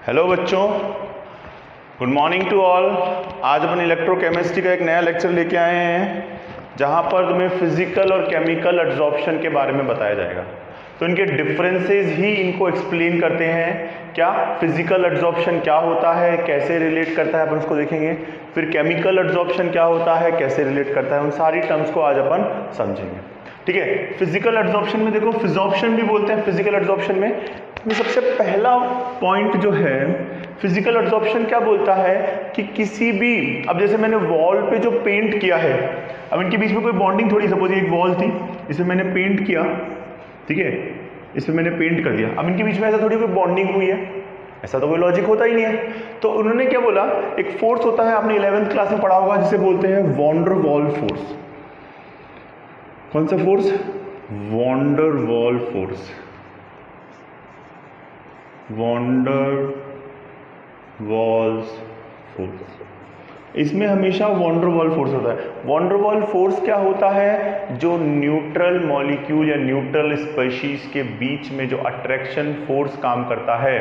Hello बच्चों, good morning to all. आज अपन electrochemistry का एक नया लेक्चर लेके आए हैं जहां पर तुम्हें फिजिकल और केमिकल एब्जॉर्प्शन के बारे में बताया जाएगा। तो इनके डिफरेंसेस ही इनको एक्सप्लेन करते हैं। क्या फिजिकल एब्जॉर्प्शन क्या होता है, कैसे रिलेट करता है, अपन उसको देखेंगे। फिर केमिकल एब्जॉर्प्शन क्या होता है, कैसे रिलेट करता है, उन सारी टर्म्स को आज अपन समझेंगे। ठीक है। फिजिकल एब्जॉर्प्शन में देखो, फिजॉर्प्शन भी बोलते हैं फिजिकल एब्जॉर्प्शन में। सबसे पहला पॉइंट जो है, फिजिकल एब्जॉर्प्शन क्या बोलता है कि किसी भी, अब जैसे मैंने वॉल पे जो पेंट किया है, अब इनके बीच में कोई बॉन्डिंग थोड़ी, सपोज एक वॉल थी, इसमें मैंने पेंट किया, ठीक है, इसमें मैंने पेंट कर दिया, अब इनके बीच में ऐसा थोड़ी कोई बॉन्डिंग हुई है, ऐसा तो कोई लॉजिक होता ही नहीं है। तो उन्होंने क्या बोला, एक फोर्स होता है, आपने 11th क्लास में पढ़ा होगा, जिसे बोलते हैं वॉन डर वॉल फोर्स। कौन सा force? Van der wall force. Van der Waals force, इसमें हमेशा वॉन डर वॉल फोर्स होता है। वॉन डर वॉल फोर्स क्या होता है? जो न्यूट्रल मॉलिक्यूल या न्यूट्रल स्पेशीज के बीच में जो अट्रैक्शन फोर्स काम करता है,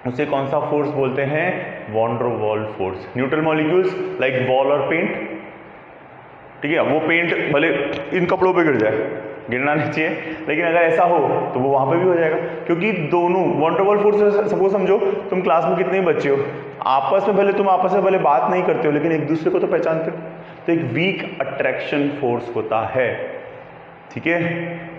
उसे कौन सा फोर्स बोलते हैं? Van der wall force. Neutral molecules like ball और पेंट, ठीक है, वो पेंट भले इन कपड़ों पे गिर जाए, गिरना नहीं चाहिए, लेकिन अगर ऐसा हो तो वो वहां पे भी हो जाएगा, क्योंकि दोनों von der wall force, suppose समझो तुम क्लास में कितने ही बच्चे हो, आपस में भले तुम आपस में भले बात नहीं करते हो, लेकिन एक दूसरे को तो पहचानते हो, तो एक वीक अट्रैक्शन फोर्स होता है। ठीक है,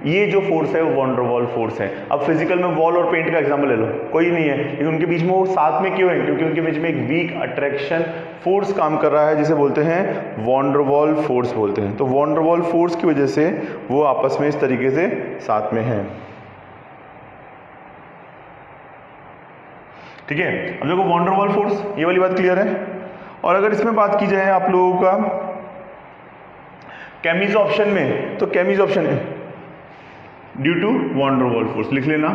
ये जो फोर्स है वो वॉन डर वॉल फोर्स है। अब फिजिकल में वॉल और पेंट का एग्जांपल ले लो, कोई नहीं है, लेकिन उनके बीच में वो साथ में क्यों है? क्योंकि उनके बीच में एक वीक अट्रैक्शन फोर्स काम कर रहा है, जिसे बोलते हैं वॉन डर वॉल फोर्स बोलते हैं। तो वॉन डर वॉल फोर्स की वजह से वो आपस में इस तरीके से साथ में है। ठीक है, अब देखो वॉन डर वॉल फोर्स, ये वाली बात क्लियर है। और अगर इसमें बात की जाए आप लोगों का केमिसॉर्प्शन में, तो केमिसॉर्प्शन है due to van der wall force, लिख लेना,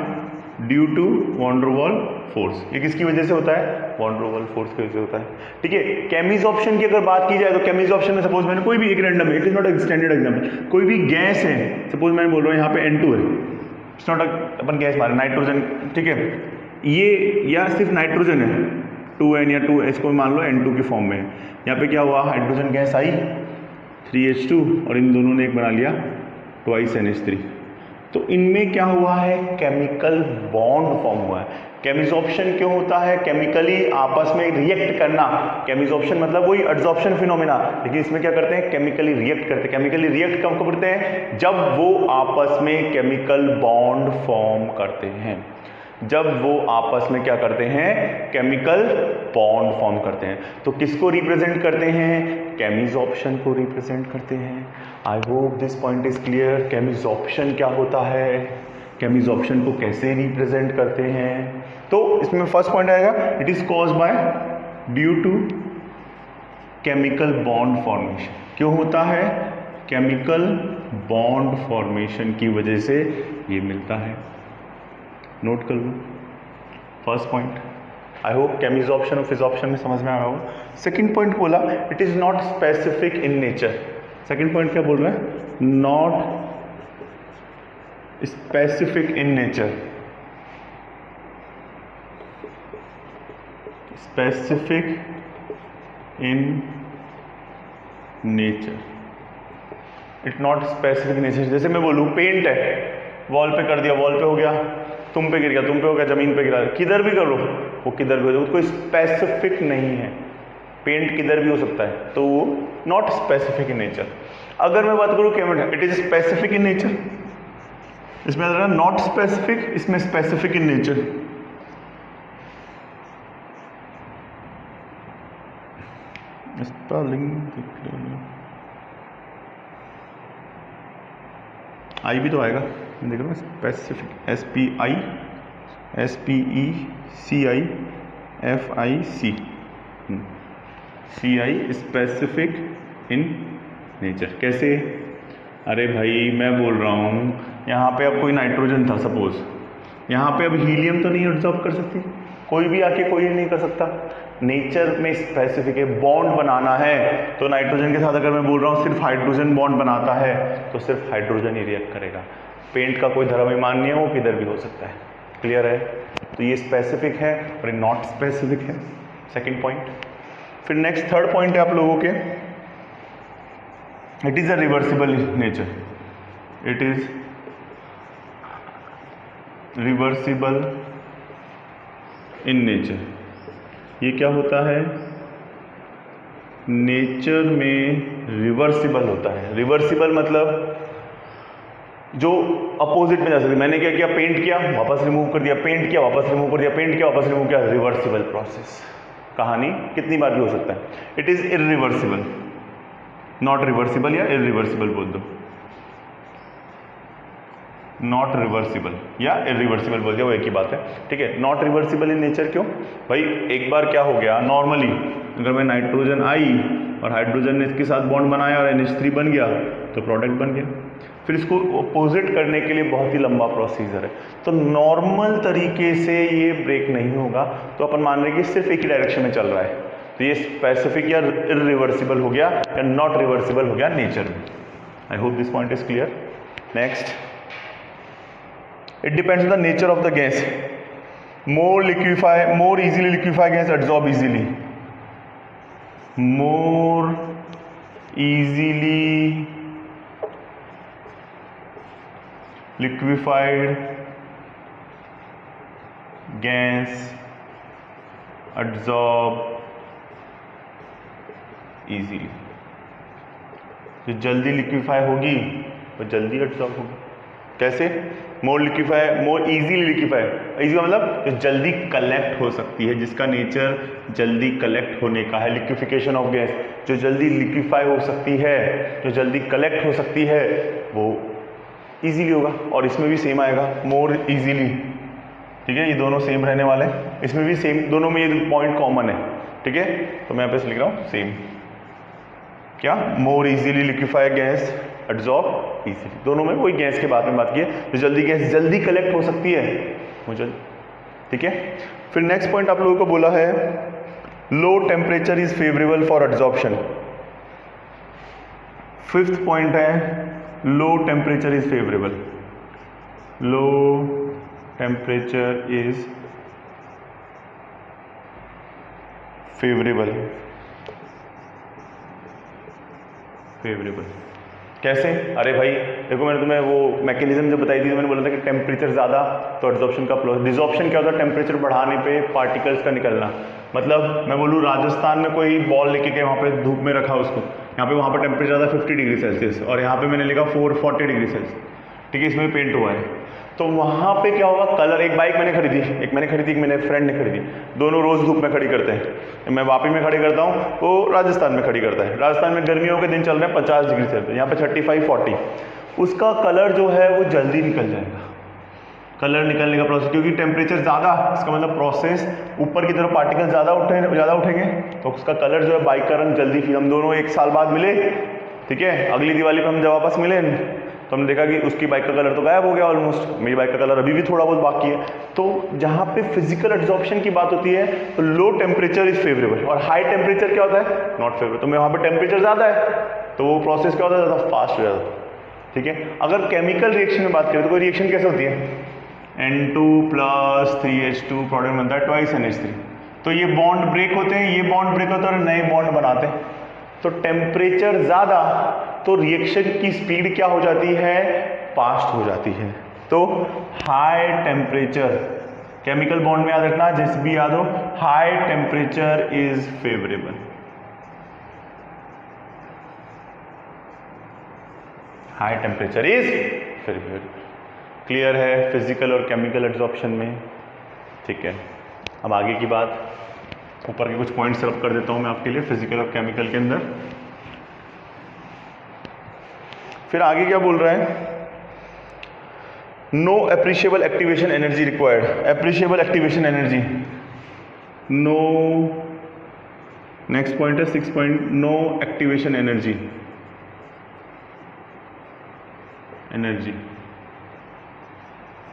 due to van der wall force. ये किसकी वजह से होता है? वॉन डर वॉल फोर्स की वजह से होता है। ठीक है, केमिसॉर्प्शन की अगर बात की जाए तो केमिसॉर्प्शन में सपोज मैंने कोई भी एक रैंडम है, it is not extended example, कोई भी गैस है, सपोज मैंने बोल रहा हूँ यहाँ पे N2 है, इट्स नॉट अपन गैस मारे, नाइट्रोजन, ठीक है, ये या सिर्फ नाइट्रोजन है, 2N या 2, इसको मान लो N2 की फॉर्म में। यहाँ पे क्या हुआ, हाइड्रोजन गैस आई 3H2 और इन दोनों ने एक बना लिया 2NH3। तो इनमें क्या हुआ है? केमिकल बॉन्ड फॉर्म हुआ है। केमिसॉर्प्शन क्यों होता है? केमिकली आपस में रिएक्ट करना। केमिसॉर्प्शन मतलब वही एड्सॉर्प्शन फिनोमेना, लेकिन इसमें क्या करते हैं? केमिकली रिएक्ट करते हैं। केमिकली रिएक्ट कब करते हैं? जब वो आपस में केमिकल बॉन्ड फॉर्म करते हैं। जब वो आपस में क्या करते हैं? केमिकल बॉन्ड फॉर्म करते हैं। तो किसको रिप्रेजेंट करते हैं? केमिसॉर्प्शन को रिप्रेजेंट करते हैं। I hope this point is clear. Chemisorption क्या होता है, केमिसॉर्प्शन को कैसे रिप्रेजेंट करते हैं? तो इसमें फर्स्ट पॉइंट आएगा, it is caused by due to chemical bond formation. क्यों होता है? केमिकल बॉन्ड फॉर्मेशन की वजह से ये मिलता है। नोट कर लो first point. I hope chemisorption और फिजॉर्प्शन में समझ में आ रहा होगा। सेकंड पॉइंट बोला, it is not specific in nature. Second point क्या बोल रहा है? Not specific in nature. Specific in nature, it not specific in nature. जैसे मैं बोलूं पेंट है, वॉल पे कर दिया, वॉल पे हो गया, तुम पे गिर गया, तुम पे हो गया, जमीन पे गिरा, किधर भी कर लो वो किधर भी हो जाए, कोई स्पेसिफिक नहीं है। पेंट किधर भी हो सकता है, तो वो नॉट स्पेसिफिक इन नेचर। अगर मैं बात करूं chemical, it is specific in nature. इसमें नॉट स्पेसिफिक, इसमें स्पेसिफिक इन नेचर। आई भी तो आएगा, देख रहे हो, specific, SPECIFIC specific in nature. कैसे? अरे भाई मैं बोल रहा हूँ, यहाँ पे अब कोई नाइट्रोजन था सपोज, यहाँ पे अब हीलियम तो नहीं एब्जॉर्ब कर सकती, कोई भी आके कोई नहीं कर सकता। नेचर में स्पेसिफिक है, बॉन्ड बनाना है तो नाइट्रोजन के साथ अगर मैं बोल रहा हूँ सिर्फ हाइड्रोजन बॉन्ड बनाता है तो सिर्फ हाइड्रोजन ही रिएक्ट करेगा। पेंट का कोई धर्म ईमान नहीं है, वो किधर भी हो सकता है। क्लियर है? तो ये स्पेसिफिक है और ये नॉट स्पेसिफिक है, सेकेंड पॉइंट। फिर नेक्स्ट थर्ड पॉइंट है आप लोगों के, it is a reversible nature, it is reversible in nature. ये क्या होता है, नेचर में रिवर्सिबल होता है। रिवर्सिबल मतलब जो अपोजिट में जा सकती है। मैंने क्या किया, पेंट किया वापस रिमूव कर दिया, पेंट किया वापस रिमूव कर दिया, पेंट किया वापस रिमूव किया, रिवर्सिबल प्रोसेस। कहानी कितनी बार भी हो सकता है। It is irreversible, not reversible या इरिवर्सिबल बोल दो, नॉट रिवर्सिबल या इरिवर्सिबल बोल दिया, वो एक ही बात है, ठीक है। नॉट रिवर्सिबल इन नेचर क्यों भाई, एक बार क्या हो गया, नॉर्मली अगर मैं नाइट्रोजन आई और हाइड्रोजन ने इसके साथ बॉन्ड बनाया और NH3 बन गया तो प्रोडक्ट बन गया। फिर इसको अपोजिट करने के लिए बहुत ही लंबा प्रोसीजर है, तो नॉर्मल तरीके से ये ब्रेक नहीं होगा। तो अपन मान रहे हैं कि सिर्फ एक ही डायरेक्शन में चल रहा है, तो ये स्पेसिफिक या इरिवर्सिबल हो गया या नॉट रिवर्सिबल हो गया नेचर में। आई hope this point is clear. Next, it depends on the nature of the gas. More easily liquefy gas adsorb easily, more easily liquefied gas adsorb easily। जो जल्दी liquefy होगी वो जल्दी एब्जॉर्ब होगी। कैसे, more liquefy, more easily liquefy, easy का मतलब जो जल्दी कलेक्ट हो सकती है, जिसका नेचर जल्दी कलेक्ट होने का है, लिक्विफिकेशन ऑफ गैस, जो जल्दी लिक्विफाई हो सकती है, जो जल्दी कलेक्ट हो सकती है, वो इजीली होगा। और इसमें भी सेम आएगा, मोर इजीली, ठीक है, ये दोनों सेम रहने वाले हैं, इसमें भी सेम, दोनों में ये पॉइंट कॉमन है, ठीक है। तो मैं यहाँ पे लिख रहा हूँ सेम, क्या, मोर easily liquefy gas absorb easily, दोनों में वही गैस के बारे में बात की है, जो जल्दी गैस जल्दी कलेक्ट हो सकती है वो जल्दी, ठीक है। फिर नेक्स्ट पॉइंट आप लोगों को बोला है, low temperature is favourable for absorption. Fifth point है, low temperature is favourable, low temperature is favourable, favourable कैसे, अरे भाई देखो मैंने तुम्हें वो मैकेनिज्म जब बताई थी तो मैंने बोला था कि टेम्परेचर ज़्यादा तो एब्जॉर्प्शन का प्रोसेस, डिसॉर्प्शन क्या होता है, टेम्परेचर बढ़ाने पे पार्टिकल्स का निकलना। मतलब मैं बोलूँ राजस्थान में कोई बॉल लेके के वहाँ पे धूप में रखा उसको, यहाँ पे वहाँ पर टेम्परेचर ज़्यादा 50 डिग्री सेल्सियस और यहाँ पे मैंने लिखा 440 डिग्री सेल्सियस, ठीक है, इसमें पेंट हुआ है। तो वहाँ पे क्या होगा, कलर, एक बाइक मैंने खरीदी, एक मेरे फ्रेंड ने खरीदी, दोनों रोज़ धूप में खड़ी करते हैं, मैं वापी में खड़ी करता हूँ, वो राजस्थान में खड़ी करता है। राजस्थान में गर्मियों के दिन चल रहे हैं 50 डिग्री सेल्सियस, यहाँ पे 35-40, उसका कलर जो है वो जल्दी निकल जाएगा, कलर निकलने का प्रोसेस, क्योंकि टेम्परेचर ज़्यादा, इसका मतलब प्रोसेस ऊपर की तरफ पार्टिकल ज़्यादा उठेंगे तो उसका कलर जो है, बाइक का रंग जल्दी। फिर हम दोनों एक साल बाद मिले, ठीक है, अगली दिवाली पर हम जब वापस मिले तो हमने देखा कि उसकी बाइक का कलर तो गायब हो गया ऑलमोस्ट, मेरी बाइक का कलर अभी भी थोड़ा बहुत बाकी है। तो जहाँ पे फिजिकल एब्जॉर्प्शन की बात होती है तो लो टेम्परेचर इज फेवरेबल, और हाई टेम्परेचर क्या होता है, नॉट फेवरेबल। तो वहाँ पे टेम्परेचर ज़्यादा है तो वो प्रोसेस क्या होता है, ज़्यादा फास्ट हो जाता है, ठीक है। अगर केमिकल रिएक्शन में बात करें तो कोई रिएक्शन कैसे होती है, N2 + 3H2 प्रोडक्ट बनता है ट्वाइस NH3, तो ये बॉन्ड ब्रेक होते हैं, ये बॉन्ड ब्रेक होता है और नए बॉन्ड बनाते हैं। तो टेम्परेचर ज़्यादा तो रिएक्शन की स्पीड क्या हो जाती है, फास्ट हो जाती है। तो हाई टेम्परेचर, केमिकल बॉन्ड में याद रखना, जिस भी याद हो, high temperature is favourable, high temperature is favourable. Clear है फिजिकल और केमिकल एब्जॉर्प्शन में, ठीक है। अब आगे की बात, ऊपर के कुछ पॉइंट्स रब कर देता हूं मैं आपके लिए फिजिकल और केमिकल के अंदर। फिर आगे क्या बोल रहा है, no appreciable activation energy required, appreciable activation energy, no, next point है 6 point, no activation energy, energy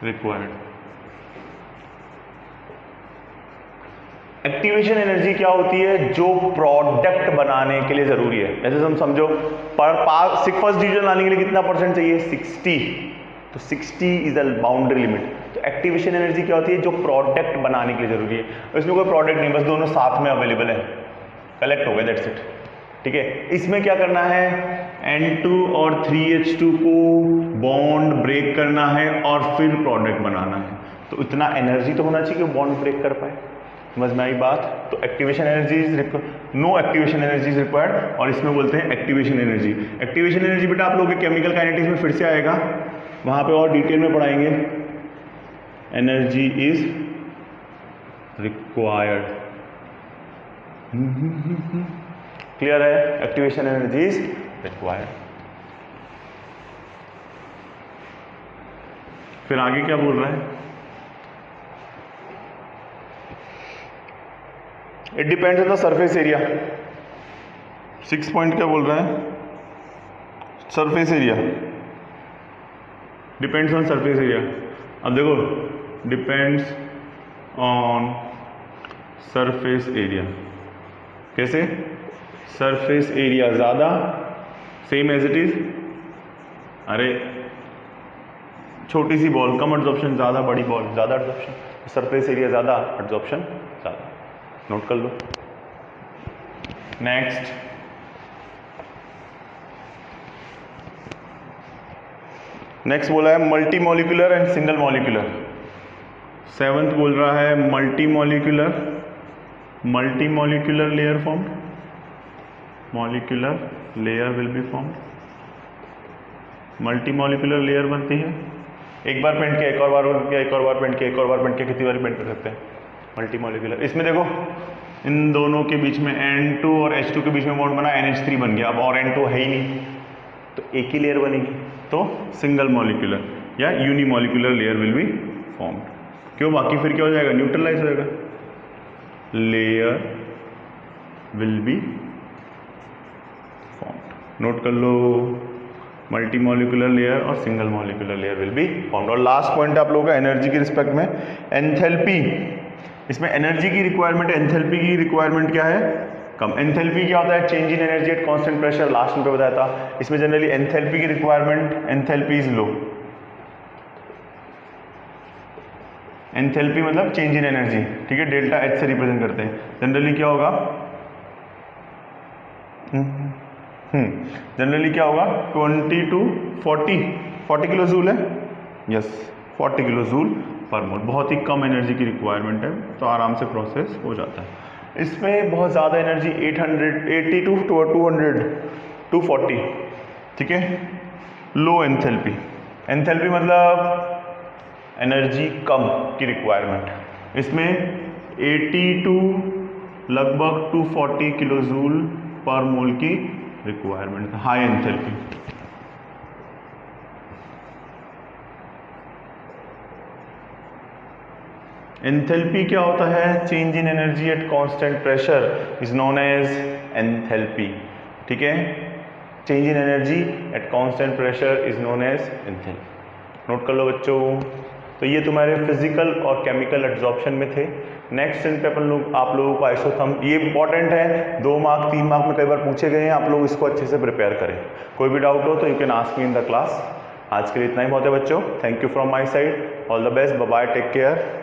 required. Activation energy क्या होती है, जो प्रोडक्ट बनाने के लिए जरूरी है। जैसे हम समझो फर्स्ट डिवीजन लाने के लिए कितना परसेंट चाहिए, 60, तो 60 इज द बाउंड्री लिमिट। तो एक्टिवेशन एनर्जी क्या होती है, जो प्रोडक्ट बनाने के लिए जरूरी है, इसमें कोई प्रोडक्ट नहीं, बस दोनों साथ में अवेलेबल है, कलेक्ट हो गए, दैट्स इट। ठीक है, इसमें क्या करना है, N2 और 3H2 को बॉन्ड ब्रेक करना है और फिर प्रोडक्ट बनाना है, तो इतना एनर्जी तो होना चाहिए कि वो बॉन्ड ब्रेक कर पाए। समझ में आई बात? तो activation energy is no activation energy is required, और इसमें बोलते हैं एक्टिवेशन एनर्जी। एक्टिवेशन एनर्जी बेटा आप लोगों के केमिकल काइनेटिक्स में फिर से आएगा, वहां पे और डिटेल में पढ़ाएंगे। एनर्जी इज रिक्वायर्ड, क्लियर है? Activation energy is required. फिर आगे क्या बोल रहा है, it depends on the surface area. 6 point क्या बोल रहा है, surface area depends on surface area. अब देखो, डिपेंड्स ऑन सरफेस एरिया, कैसे? सरफेस एरिया ज़्यादा, सेम एज इट इज, अरे छोटी सी बॉल कम एब्जॉर्प्शन, ज़्यादा बड़ी बॉल ज़्यादा एब्जॉर्प्शन, सरफेस एरिया ज़्यादा एब्जॉर्प्शन ज़्यादा, नोट कर लो। नेक्स्ट, नेक्स्ट बोला है multi molecular and single molecular. 7th बोल रहा है multi molecular layer formed, molecular layer will be formed, multi molecular layer बनती है, एक बार पेंट किया, एक और बार किया, एक और बार पेंट किया, एक और बार पेंट किया, कितनी बार पेंट कर सकते हैं, मल्टी मॉलिक्यूलर। इसमें देखो इन दोनों के बीच में N2 और H2 के बीच में बॉन्ड बना, NH3 बन गया, अब और N2 है ही नहीं, तो एक ही लेयर बनेगी, तो सिंगल मॉलिक्यूलर या unimolecular layer will be formed. क्यों? बाकी फिर क्या हो जाएगा, न्यूट्रलाइज हो जाएगा, layer will be formed. Note कर लो, मल्टी मॉलिक्यूलर लेयर और single molecular layer will be formed. और लास्ट पॉइंट आप लोगों का एनर्जी के रिस्पेक्ट में, एंथैल्पी। इसमें एनर्जी की रिक्वायरमेंट, एंथैल्पी की रिक्वायरमेंट क्या है, कम। एंथैल्पी क्या होता है, change in energy at constant pressure, last में बताया था। इसमें जनरली एंथैल्पी की requirement, enthalpy is low, enthalpy मतलब चेंज इन एनर्जी, ठीक है, डेल्टा एच से रिप्रेजेंट करते हैं। जनरली क्या होगा, जनरली क्या होगा, 20 to 40 किलो जूल है, यस 40 किलो जूल पर मोल, बहुत ही कम एनर्जी की रिक्वायरमेंट है, तो आराम से प्रोसेस हो जाता है। इसमें बहुत ज़्यादा एनर्जी 80 to 200 240, ठीक है, लो एंथैल्पी। एंथैल्पी मतलब एनर्जी कम की रिक्वायरमेंट, इसमें 80 to लगभग 240 किलो जूल पर मोल की रिक्वायरमेंट, हाई एंथैल्पी। एंथैल्पी क्या होता है, change in energy at constant pressure is known as enthalpy, ठीक है, change in energy at constant pressure is known as enthalpy. Note कर लो बच्चों। तो ये तुम्हारे फिजिकल और केमिकल एब्जॉर्प्शन में थे। नेक्स्ट दिन पे आप लोगों को आइसोथर्म, ये इंपॉर्टेंट है, 2 मार्क 3 मार्क में कई बार पूछे गए हैं, आप लोग इसको अच्छे से प्रिपेयर करें। कोई भी डाउट हो तो you can ask me in the class. आज के लिए इतना ही बहुत है बच्चों, thank you from my side, all the best, bye bye, take care.